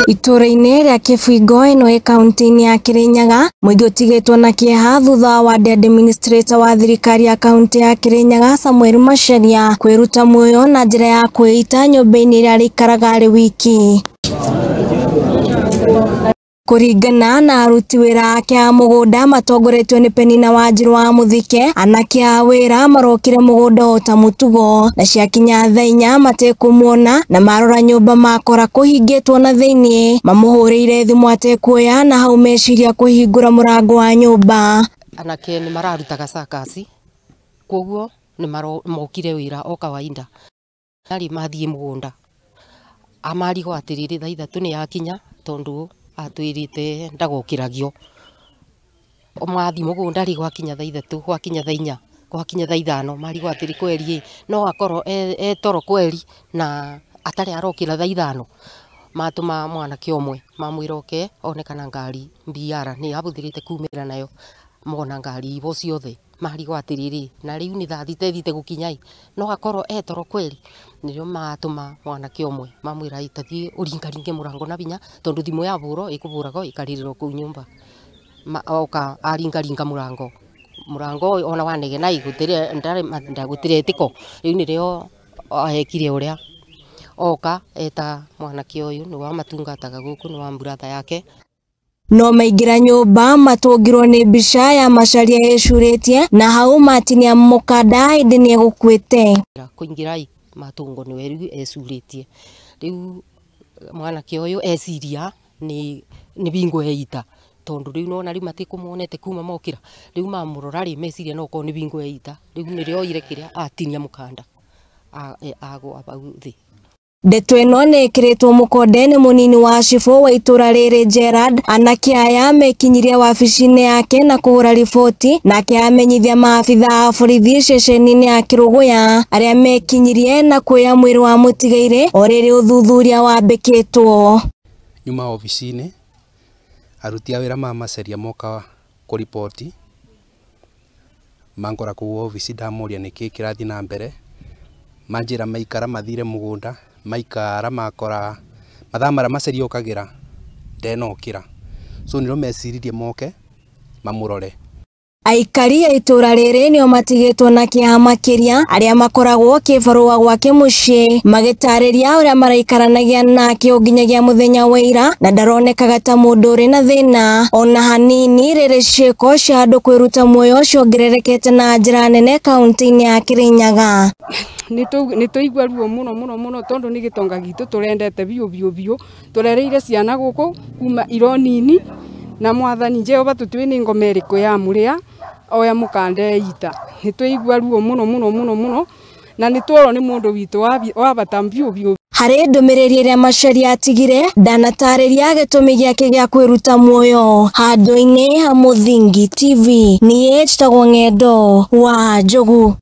Itũra-inĩ rĩa Kĩbingo ĩno ĩ kaunti-inĩ ya Kirinyaga, mũingĩ ũtigĩtwo na kĩeha thutha wa administrator wa thirikari ya kaunti ya Kirinyaga Samuel Macharia kwĩruta muoyo na njĩra ya kwĩita nyũmba-inĩ ĩrĩa arĩikaraga arĩ wiki. Kũringana na aruti wĩra ake a mũgũnda matongoretio nĩ Penina Wanjiru wa Muthike, anake a wĩra marokire mũgũnda o ta mũtugo, na ciakinya thaa 4 matekũmuona na marora nyũmba makora kũhingĩtwo na thĩinĩ, mamũhũrĩire thimũ atekuoya na hau meciria kũhingũra mũrango wa nyũmba. Anake nĩ mararutaga circus, koguo nĩ mokire wĩra o kawaida. Nari mathiĩ mũgũnda amarigwo atĩrĩrĩ thaa 3 nĩ yakinya tondu atwirite ndagokiragio mathi mũgũnda ri gwakinya thaa 3 gwakinya thaa 4 gwakinya thaa 5 marigwo atĩrĩ kweri no akorwo toro kweri na atari arokira thaa 5 matuma mwanake omwe mamwiroke onekana ngari BR ni abuthirite kumira nayo mona ngari ibo ciothe marigwo atĩrĩrĩ na riu ni thaa thite gukinya no akorwo toro kweri nirio matuma mwanake omwe mamwira itathie uringaringe murango na binya tondu thimu ya buro ikuburago ikaririro ku nyumba oka aringaringa murango ona wanege na igutire ndagutire tiko riu nirio ahekire uria oka eta mwanake uyu ni wa matungataga guku ni wa brother yake. No maingira nyũmba matũngirwo nĩ mbica ya Macharia ecurĩtie na hau matinia mũkanda hĩndĩ nĩ egũkuĩte. Kũingira matungo nĩ weru ecurĩtie. Rĩu mwanake ũyũ eciria nĩ bingo eita tondu rĩu nona rĩu matikũmuonete kuma mokira rĩu mamũrora rĩ meciria no ko nĩ bingo eita rĩu nĩrĩo oire kĩrĩa atinia mũkanda agwa bau thĩ. Ndeto ĩno nĩ ĩkĩrĩtwo mũkonde nĩ mũnini wa cibũ wa itũra rĩrĩ Gerard, anake aya mekinyirie wabici-inĩ yake na kũhũra riboti nake amenyithia maabitha a borithi ceceni-inĩ ya Kĩrũgũya arĩa mekinyirie na kuoya mwĩrĩ wa mũtigairĩ o rĩrĩ ũthuthuria wambĩkĩtwo. Nyuma obici-inĩ aruti a wĩra ma Macharia moka kũripoti mangora kũu obici ndamoria nĩkĩ kĩrathiĩ na mbere manjĩra maikara mathire mũgũnda maikara makora mathaa marĩa Macharia okagira ndenokĩra so nĩro meciririe moke mamũrore. Aikari a itũra rĩrĩ nĩo matigĩtwo na kĩeha makĩria arĩa makoragwo kĩbarũa gwake mũciĩ magĩtarĩria ũrĩa maraikaranagia nake nginyagia mũthenya wa ira na ndaronekaga ta mũndũ ũrĩ na thĩna ona hanini rĩrĩ ciĩko cia andũ kwĩruta muoyo ciongererekete na njĩra nene kaunti-inĩ ya Kirinyaga. Nĩtũigua ruo mũno tondu nĩ gĩtonga gitũ tũrendete biũ tũrereire ciana gũkũ kuma ironini na mwathani Jehova tutue nĩ ngoma ĩrĩkũ ya mũrĩa oya mũkanda eita. Nĩtũigua ruo mũno na nĩtworo nĩ mũndũ witũ wa bata biũ. Harĩ ndũmĩrĩri ĩrĩa Macharia atigire ndanatarĩria gĩtũmi gĩake gĩa kwĩruta muoyo. Handũ-inĩ ha Mũthingi TV niĩ njĩtagwo Ng'endo wa Njogu.